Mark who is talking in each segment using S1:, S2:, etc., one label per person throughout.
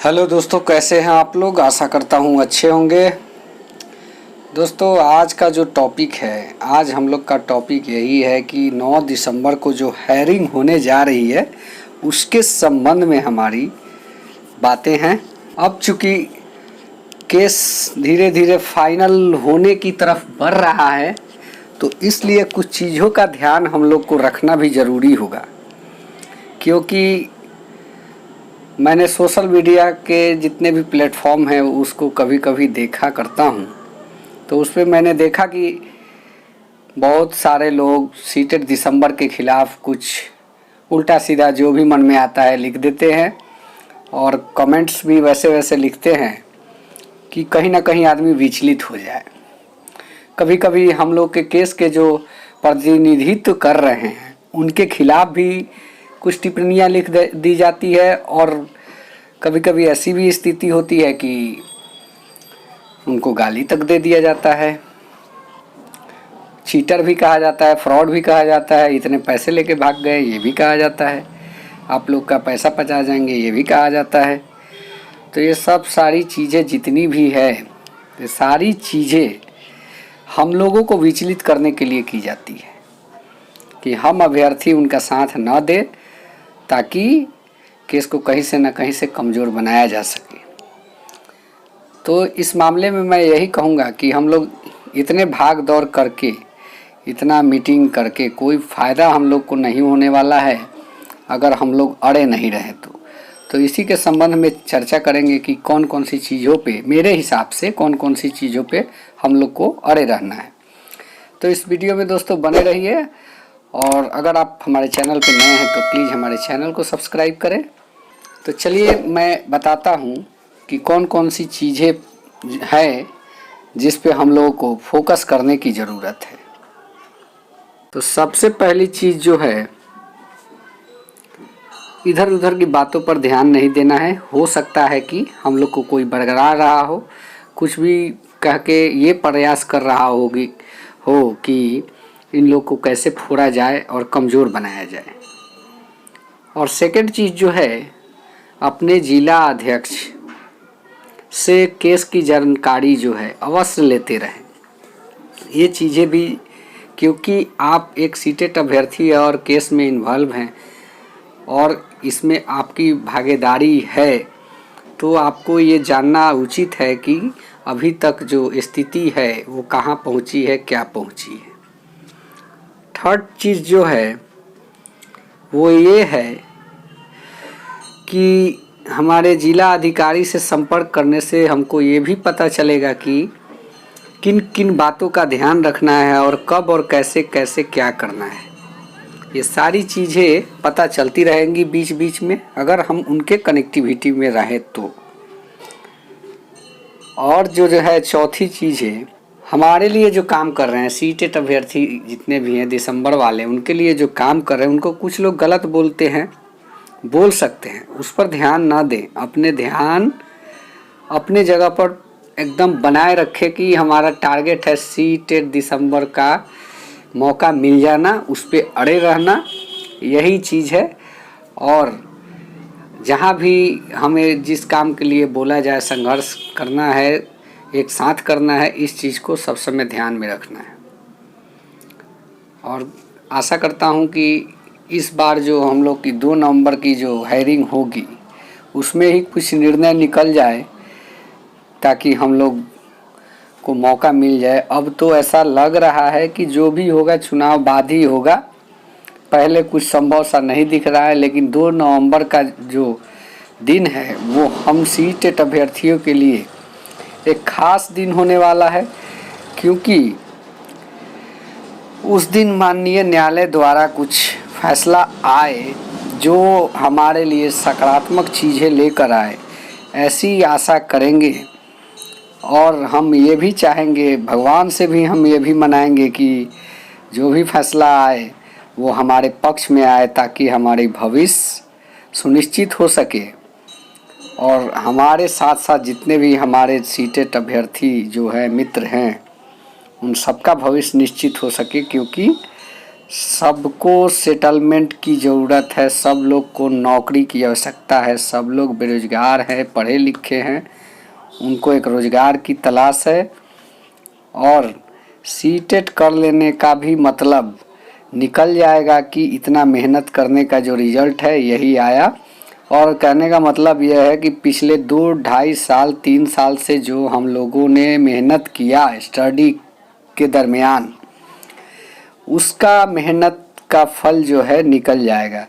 S1: Hello दोस्तों, कैसे हैं आप लोग। आशा करता हूँ अच्छे होंगे। दोस्तों, आज का जो टॉपिक है, आज हम लोग का टॉपिक यही है कि 9 दिसंबर को जो हायरिंग होने जा रही है उसके संबंध में हमारी बातें हैं। अब चूँकि केस धीरे धीरे फाइनल होने की तरफ बढ़ रहा है, तो इसलिए कुछ चीज़ों का ध्यान हम लोग को रखना भी ज़रूरी होगा, क्योंकि मैंने सोशल मीडिया के जितने भी प्लेटफॉर्म हैं उसको कभी कभी देखा करता हूँ। तो उस पर मैंने देखा कि बहुत सारे लोग सीटेड दिसंबर के ख़िलाफ़ कुछ उल्टा सीधा जो भी मन में आता है लिख देते हैं, और कमेंट्स भी वैसे वैसे लिखते हैं कि कहीं ना कहीं आदमी विचलित हो जाए। कभी कभी हम लोग के केस के जो प्रतिनिधित्व कर रहे हैं उनके खिलाफ़ भी कुछ टिप्पणियाँ लिख दी जाती है, और कभी कभी ऐसी भी स्थिति होती है कि उनको गाली तक दे दिया जाता है। चीटर भी कहा जाता है, फ्रॉड भी कहा जाता है, इतने पैसे लेके भाग गए ये भी कहा जाता है, आप लोग का पैसा पचा जाएंगे ये भी कहा जाता है। तो ये सब सारी चीज़ें जितनी भी है, ये सारी चीज़ें हम लोगों को विचलित करने के लिए की जाती है कि हम अभ्यर्थी उनका साथ न दें, ताकि केस को कहीं से न कहीं से कमज़ोर बनाया जा सके। तो इस मामले में मैं यही कहूँगा कि हम लोग इतने भाग दौड़ करके, इतना मीटिंग करके कोई फ़ायदा हम लोग को नहीं होने वाला है अगर हम लोग अड़े नहीं रहे तो इसी के संबंध में चर्चा करेंगे कि कौन कौन सी चीज़ों पे, मेरे हिसाब से कौन कौन सी चीज़ों पे हम लोग को अड़े रहना है। तो इस वीडियो में दोस्तों बने रहिए, और अगर आप हमारे चैनल पे नए हैं तो प्लीज़ हमारे चैनल को सब्सक्राइब करें। तो चलिए मैं बताता हूँ कि कौन कौन सी चीज़ें हैं जिस पे हम लोगों को फोकस करने की ज़रूरत है। तो सबसे पहली चीज़ जो है, इधर उधर की बातों पर ध्यान नहीं देना है। हो सकता है कि हम लोग को कोई बरगरा रहा हो, कुछ भी कह के ये प्रयास कर रहा हो कि इन लोग को कैसे फोड़ा जाए और कमज़ोर बनाया जाए। और सेकंड चीज़ जो है, अपने जिला अध्यक्ष से केस की जानकारी जो है अवश्य लेते रहें। ये चीज़ें भी, क्योंकि आप एक सीटेड अभ्यर्थी और केस में इन्वॉल्व हैं और इसमें आपकी भागीदारी है, तो आपको ये जानना उचित है कि अभी तक जो स्थिति है वो कहाँ पहुँची है, क्या पहुँची है। थर्ड चीज़ जो है वो ये है कि हमारे जिला अधिकारी से संपर्क करने से हमको ये भी पता चलेगा कि किन किन बातों का ध्यान रखना है और कब और कैसे कैसे क्या करना है। ये सारी चीज़ें पता चलती रहेंगी बीच बीच में, अगर हम उनके कनेक्टिविटी में रहें तो। और जो है चौथी चीज़ है, हमारे लिए जो काम कर रहे हैं सीटेड अभ्यर्थी जितने भी हैं दिसंबर वाले, उनके लिए जो काम कर रहे हैं, उनको कुछ लोग गलत बोलते हैं, बोल सकते हैं, उस पर ध्यान ना दें। अपने ध्यान अपने जगह पर एकदम बनाए रखें कि हमारा टारगेट है सीटेड दिसंबर का मौका मिल जाना, उस पर अड़े रहना, यही चीज़ है। और जहाँ भी हमें जिस काम के लिए बोला जाए संघर्ष करना है, एक साथ करना है, इस चीज़ को सब समय ध्यान में रखना है। और आशा करता हूँ कि इस बार जो हम लोग की 2 नवंबर की जो हायरिंग होगी उसमें ही कुछ निर्णय निकल जाए, ताकि हम लोग को मौका मिल जाए। अब तो ऐसा लग रहा है कि जो भी होगा चुनाव बाद ही होगा, पहले कुछ संभव सा नहीं दिख रहा है। लेकिन 2 नवंबर का जो दिन है वो हम सीटेड अभ्यर्थियों के लिए एक ख़ास दिन होने वाला है, क्योंकि उस दिन माननीय न्यायालय द्वारा कुछ फैसला आए जो हमारे लिए सकारात्मक चीज़ें लेकर आए, ऐसी आशा करेंगे। और हम ये भी चाहेंगे, भगवान से भी हम ये भी मनाएंगे कि जो भी फैसला आए वो हमारे पक्ष में आए, ताकि हमारी भविष्य सुनिश्चित हो सके। और हमारे साथ साथ जितने भी हमारे सीटेड अभ्यर्थी जो है मित्र हैं, उन सबका भविष्य निश्चित हो सके, क्योंकि सबको सेटलमेंट की ज़रूरत है, सब लोग को नौकरी की आवश्यकता है, सब लोग बेरोजगार हैं, पढ़े लिखे हैं, उनको एक रोज़गार की तलाश है। और सीटेट कर लेने का भी मतलब निकल जाएगा कि इतना मेहनत करने का जो रिज़ल्ट है यही आया। और कहने का मतलब यह है कि पिछले 2-2.5 साल 3 साल से जो हम लोगों ने मेहनत किया स्टडी के दरमियान, उसका मेहनत का फल जो है निकल जाएगा।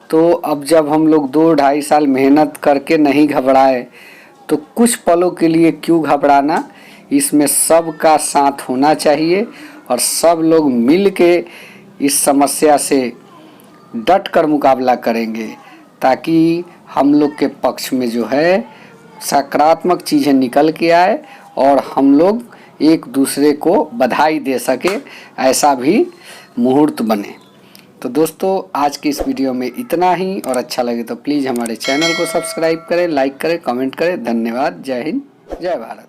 S1: तो अब जब हम लोग 2-2.5 साल मेहनत करके नहीं घबराए तो कुछ पलों के लिए क्यों घबराना। इसमें सबका साथ होना चाहिए और सब लोग मिल के इस समस्या से डट कर मुकाबला करेंगे ताकि हम लोग के पक्ष में जो है सकारात्मक चीज़ें निकल के आए और हम लोग एक दूसरे को बधाई दे सके, ऐसा भी मुहूर्त बने। तो दोस्तों आज की इस वीडियो में इतना ही, और अच्छा लगे तो प्लीज़ हमारे चैनल को सब्सक्राइब करें, लाइक करें, कमेंट करें। धन्यवाद। जय हिंद, जय भारत।